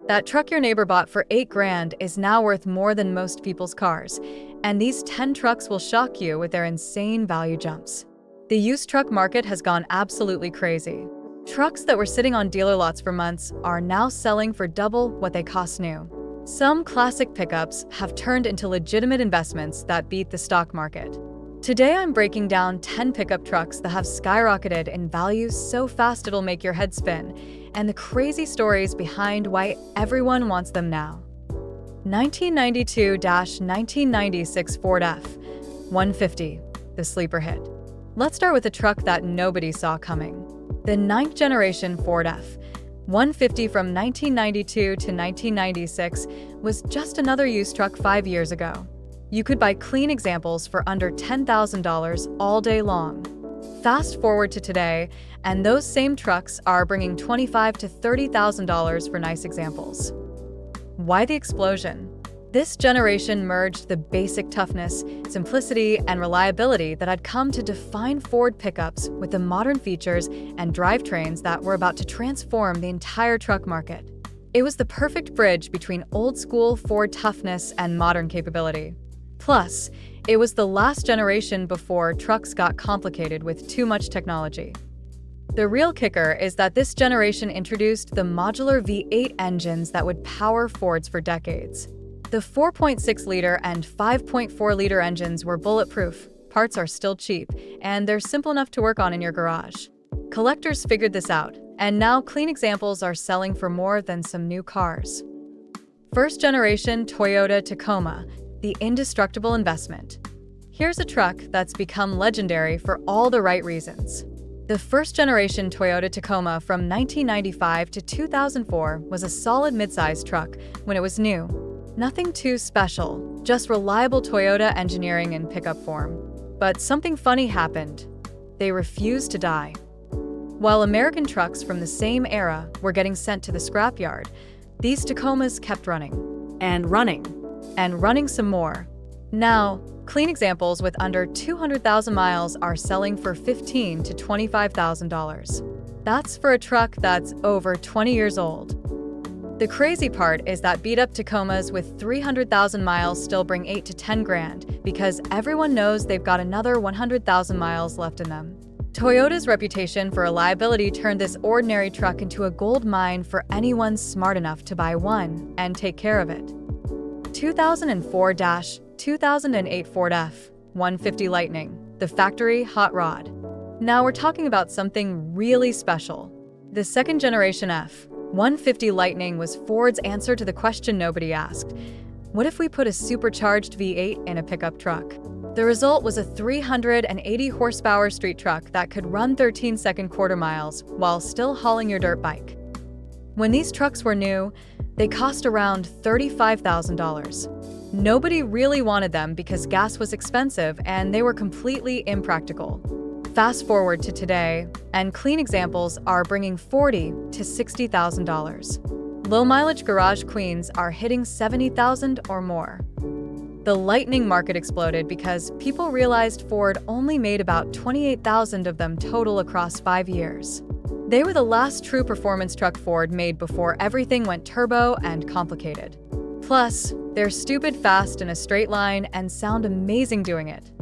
That truck your neighbor bought for 8 grand is now worth more than most people's cars, and these 10 trucks will shock you with their insane value jumps. The used truck market has gone absolutely crazy. Trucks that were sitting on dealer lots for months are now selling for double what they cost new. Some classic pickups have turned into legitimate investments that beat the stock market. Today I'm breaking down 10 pickup trucks that have skyrocketed in value so fast it'll make your head spin, and the crazy stories behind why everyone wants them now. 1992-1996 Ford F-150, the sleeper hit. Let's start with a truck that nobody saw coming. The 9th generation Ford F-150 from 1992 to 1996 was just another used truck 5 years ago. You could buy clean examples for under $10,000 all day long. Fast forward to today, and those same trucks are bringing $25,000 to $30,000 for nice examples. Why the explosion? This generation merged the basic toughness, simplicity, and reliability that had come to define Ford pickups with the modern features and drivetrains that were about to transform the entire truck market. It was the perfect bridge between old-school Ford toughness and modern capability. Plus, it was the last generation before trucks got complicated with too much technology. The real kicker is that this generation introduced the modular V8 engines that would power Fords for decades. The 4.6-liter and 5.4-liter engines were bulletproof, parts are still cheap, and they're simple enough to work on in your garage. Collectors figured this out, and now clean examples are selling for more than some new cars. First generation Toyota Tacoma, the indestructible investment. Here's a truck that's become legendary for all the right reasons. The first generation Toyota Tacoma from 1995 to 2004 was a solid midsize truck when it was new. Nothing too special, just reliable Toyota engineering in pickup form. But something funny happened. They refused to die. While American trucks from the same era were getting sent to the scrapyard, these Tacomas kept running, and running, and running some more. Now, clean examples with under 200,000 miles are selling for $15,000 to $25,000. That's for a truck that's over 20 years old. The crazy part is that beat-up Tacomas with 300,000 miles still bring 8 to 10 grand because everyone knows they've got another 100,000 miles left in them. Toyota's reputation for reliability turned this ordinary truck into a gold mine for anyone smart enough to buy one and take care of it. 2004-2008 Ford F-150 Lightning, the factory hot rod. Now we're talking about something really special. The second generation F-150 Lightning was Ford's answer to the question nobody asked. What if we put a supercharged V8 in a pickup truck? The result was a 380 horsepower street truck that could run 13-second quarter miles while still hauling your dirt bike. When these trucks were new, they cost around $35,000. Nobody really wanted them because gas was expensive and they were completely impractical. Fast forward to today, and clean examples are bringing $40,000 to $60,000. Low-mileage garage queens are hitting $70,000 or more. The Lightning market exploded because people realized Ford only made about 28,000 of them total across 5 years. They were the last true performance truck Ford made before everything went turbo and complicated. Plus, they're stupid fast in a straight line and sound amazing doing it.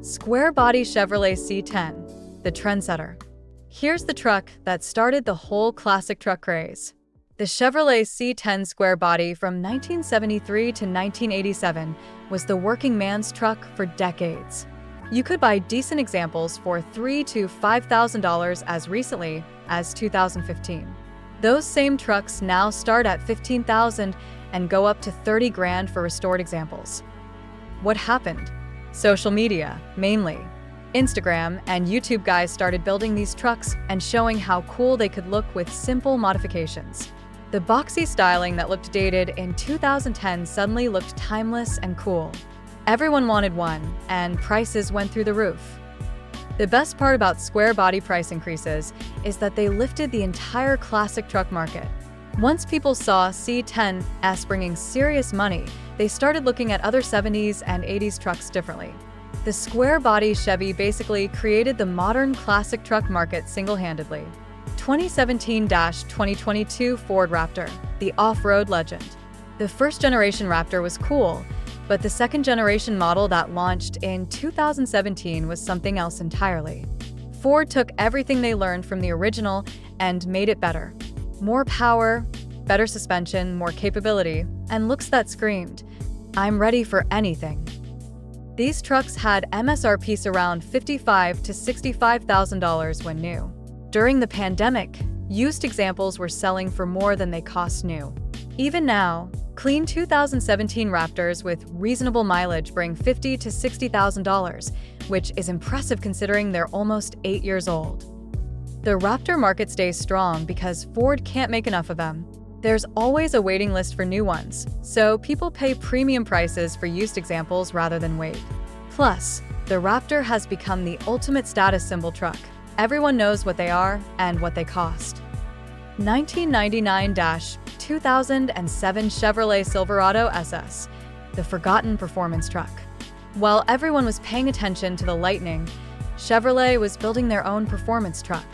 Square-body Chevrolet C10, the trendsetter. Here's the truck that started the whole classic truck craze. The Chevrolet C10 square body from 1973 to 1987 was the working man's truck for decades. You could buy decent examples for $3,000 to $5,000 as recently as 2015. Those same trucks now start at $15,000 and go up to 30 grand for restored examples. What happened? Social media, mainly. Instagram and YouTube guys started building these trucks and showing how cool they could look with simple modifications. The boxy styling that looked dated in 2010 suddenly looked timeless and cool. Everyone wanted one, and prices went through the roof. The best part about square body price increases is that they lifted the entire classic truck market. Once people saw C10s bringing serious money, they started looking at other 70s and 80s trucks differently. The square body Chevy basically created the modern classic truck market single-handedly. 2017-2022 Ford Raptor, the off-road legend. The first-generation Raptor was cool, but the second-generation model that launched in 2017 was something else entirely. Ford took everything they learned from the original and made it better. More power, better suspension, more capability, and looks that screamed, "I'm ready for anything." These trucks had MSRPs around $55,000 to $65,000 when new. During the pandemic, used examples were selling for more than they cost new. Even now, clean 2017 Raptors with reasonable mileage bring $50,000 to $60,000, which is impressive considering they're almost 8 years old. The Raptor market stays strong because Ford can't make enough of them. There's always a waiting list for new ones, so people pay premium prices for used examples rather than wait. Plus, the Raptor has become the ultimate status symbol truck. Everyone knows what they are and what they cost. 1999-2007 Chevrolet Silverado SS, the forgotten performance truck. While everyone was paying attention to the Lightning, Chevrolet was building their own performance truck,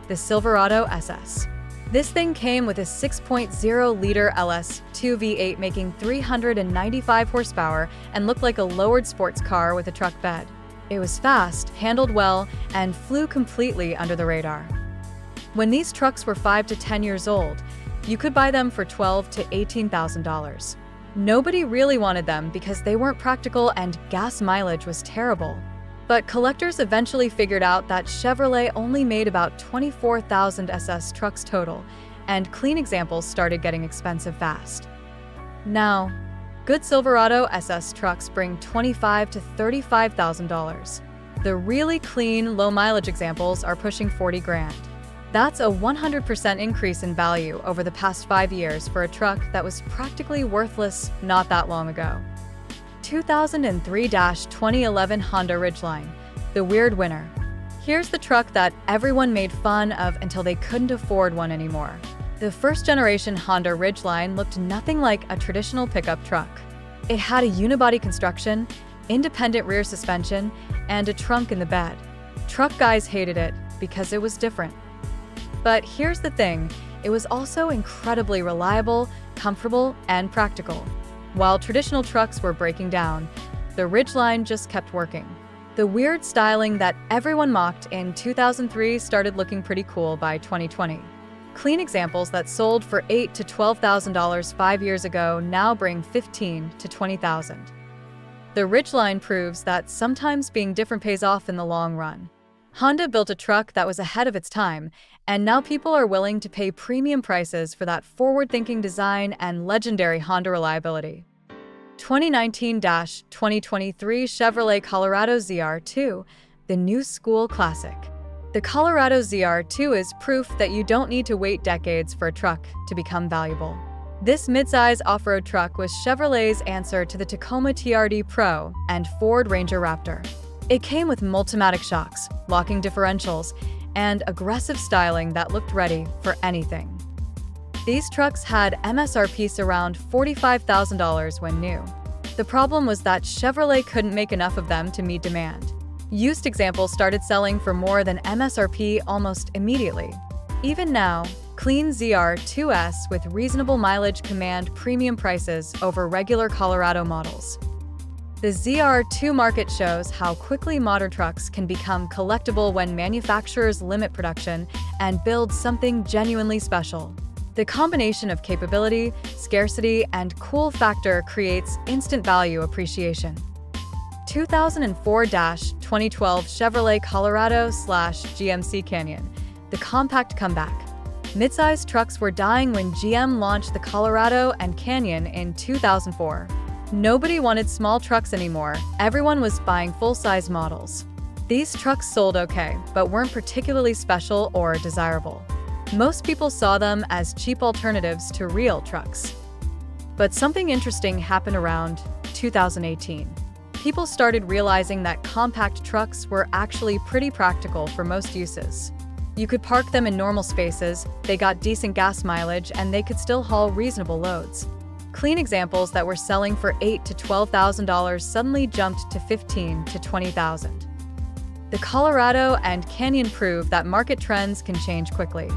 the Silverado SS. This thing came with a 6.0-liter LS2 V8 making 395 horsepower and looked like a lowered sports car with a truck bed. It was fast, handled well, and flew completely under the radar. When these trucks were 5 to 10 years old, you could buy them for $12,000 to $18,000. Nobody really wanted them because they weren't practical and gas mileage was terrible. But collectors eventually figured out that Chevrolet only made about 24,000 SS trucks total, and clean examples started getting expensive fast. Now, good Silverado SS trucks bring $25,000 to $35,000. The really clean, low-mileage examples are pushing $40,000. That's a 100% increase in value over the past 5 years for a truck that was practically worthless not that long ago. 2003-2011 Honda Ridgeline, the weird winner. Here's the truck that everyone made fun of until they couldn't afford one anymore. The first-generation Honda Ridgeline looked nothing like a traditional pickup truck. It had a unibody construction, independent rear suspension, and a trunk in the bed. Truck guys hated it because it was different. But here's the thing, it was also incredibly reliable, comfortable, and practical. While traditional trucks were breaking down, the Ridgeline just kept working. The weird styling that everyone mocked in 2003 started looking pretty cool by 2020. Clean examples that sold for $8,000 to $12,000 5 years ago now bring $15,000 to $20,000. The Ridgeline proves that sometimes being different pays off in the long run. Honda built a truck that was ahead of its time, and now people are willing to pay premium prices for that forward-thinking design and legendary Honda reliability. 2019-2023 Chevrolet Colorado ZR2, the new school classic. The Colorado ZR2 is proof that you don't need to wait decades for a truck to become valuable. This midsize off-road truck was Chevrolet's answer to the Tacoma TRD Pro and Ford Ranger Raptor. It came with Multimatic shocks, locking differentials, and aggressive styling that looked ready for anything. These trucks had MSRPs around $45,000 when new. The problem was that Chevrolet couldn't make enough of them to meet demand. Used examples started selling for more than MSRP almost immediately. Even now, clean ZR2s with reasonable mileage command premium prices over regular Colorado models. The ZR2 market shows how quickly modern trucks can become collectible when manufacturers limit production and build something genuinely special. The combination of capability, scarcity, and cool factor creates instant value appreciation. 2004-2012 Chevrolet Colorado/GMC Canyon, the compact comeback. Midsize trucks were dying when GM launched the Colorado and Canyon in 2004. Nobody wanted small trucks anymore, everyone was buying full-size models. These trucks sold okay, but weren't particularly special or desirable. Most people saw them as cheap alternatives to real trucks. But something interesting happened around 2018. People started realizing that compact trucks were actually pretty practical for most uses. You could park them in normal spaces, they got decent gas mileage, and they could still haul reasonable loads. Clean examples that were selling for $8,000 to $12,000 suddenly jumped to $15,000 to $20,000. The Colorado and Canyon prove that market trends can change quickly.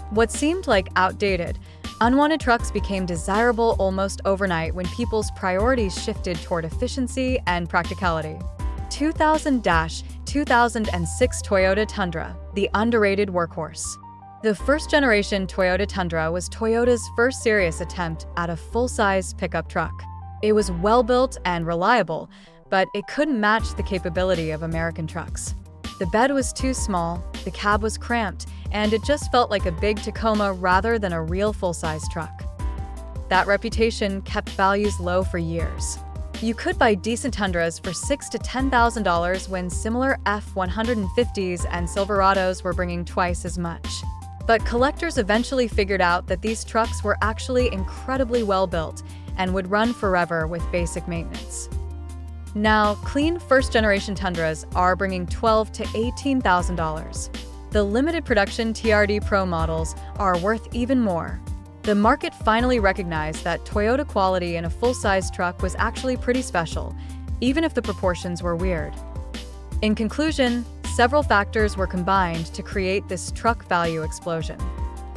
What seemed like outdated, unwanted trucks became desirable almost overnight when people's priorities shifted toward efficiency and practicality. 2000-2006 Toyota Tundra, the underrated workhorse. The first-generation Toyota Tundra was Toyota's first serious attempt at a full-size pickup truck. It was well-built and reliable, but it couldn't match the capability of American trucks. The bed was too small, the cab was cramped, and it just felt like a big Tacoma rather than a real full-size truck. That reputation kept values low for years. You could buy decent Tundras for $6,000 to $10,000 when similar F-150s and Silverados were bringing twice as much. But collectors eventually figured out that these trucks were actually incredibly well built and would run forever with basic maintenance. Now, clean first-generation Tundras are bringing $12,000 to $18,000. The limited production TRD Pro models are worth even more. The market finally recognized that Toyota quality in a full-size truck was actually pretty special, even if the proportions were weird. In conclusion, several factors were combined to create this truck value explosion.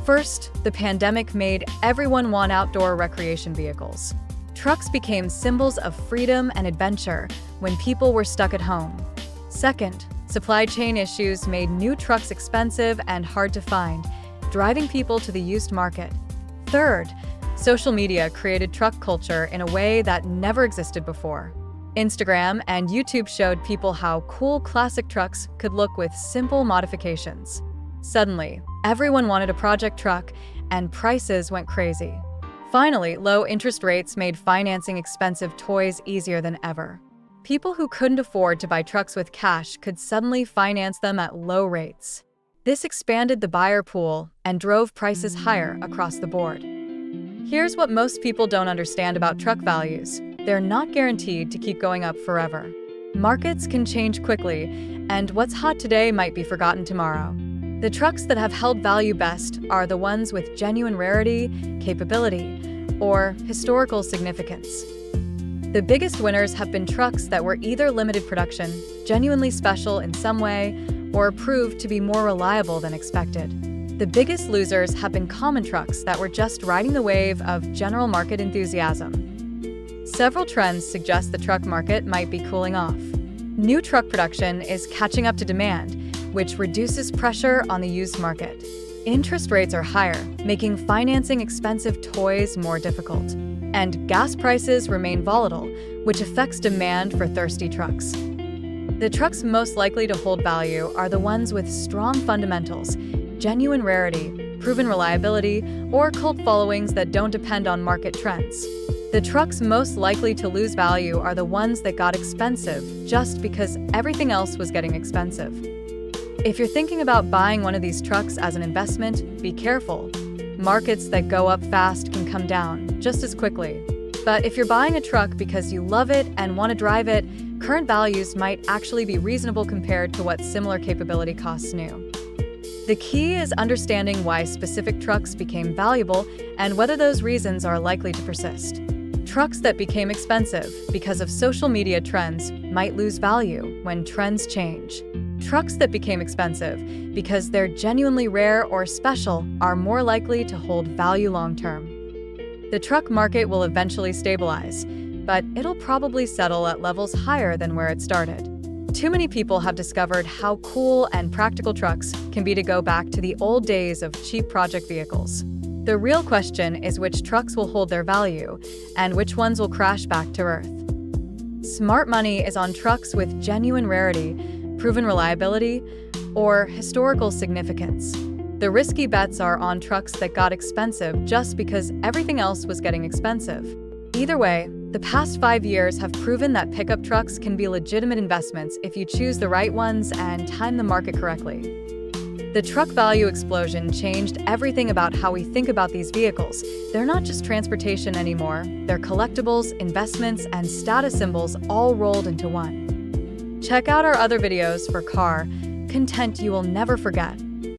First, the pandemic made everyone want outdoor recreation vehicles. Trucks became symbols of freedom and adventure when people were stuck at home. Second, supply chain issues made new trucks expensive and hard to find, driving people to the used market. Third, social media created truck culture in a way that never existed before. Instagram and YouTube showed people how cool classic trucks could look with simple modifications. Suddenly, everyone wanted a project truck, and prices went crazy. Finally, low interest rates made financing expensive toys easier than ever. People who couldn't afford to buy trucks with cash could suddenly finance them at low rates. This expanded the buyer pool and drove prices higher across the board. Here's what most people don't understand about truck values. They're not guaranteed to keep going up forever. Markets can change quickly, and what's hot today might be forgotten tomorrow. The trucks that have held value best are the ones with genuine rarity, capability, or historical significance. The biggest winners have been trucks that were either limited production, genuinely special in some way, or proved to be more reliable than expected. The biggest losers have been common trucks that were just riding the wave of general market enthusiasm. Several trends suggest the truck market might be cooling off. New truck production is catching up to demand, which reduces pressure on the used market. Interest rates are higher, making financing expensive toys more difficult. And gas prices remain volatile, which affects demand for thirsty trucks. The trucks most likely to hold value are the ones with strong fundamentals, genuine rarity, proven reliability, or cult followings that don't depend on market trends. The trucks most likely to lose value are the ones that got expensive just because everything else was getting expensive. If you're thinking about buying one of these trucks as an investment, be careful. Markets that go up fast can come down just as quickly. But if you're buying a truck because you love it and want to drive it, current values might actually be reasonable compared to what similar capability costs new. The key is understanding why specific trucks became valuable and whether those reasons are likely to persist. Trucks that became expensive because of social media trends might lose value when trends change. Trucks that became expensive because they're genuinely rare or special are more likely to hold value long-term. The truck market will eventually stabilize, but it'll probably settle at levels higher than where it started. Too many people have discovered how cool and practical trucks can be to go back to the old days of cheap project vehicles. The real question is which trucks will hold their value and which ones will crash back to earth. Smart money is on trucks with genuine rarity, proven reliability, or historical significance. The risky bets are on trucks that got expensive just because everything else was getting expensive. Either way, the past 5 years have proven that pickup trucks can be legitimate investments if you choose the right ones and time the market correctly. The truck value explosion changed everything about how we think about these vehicles. They're not just transportation anymore, they're collectibles, investments, and status symbols all rolled into one. Check out our other videos for car content you will never forget.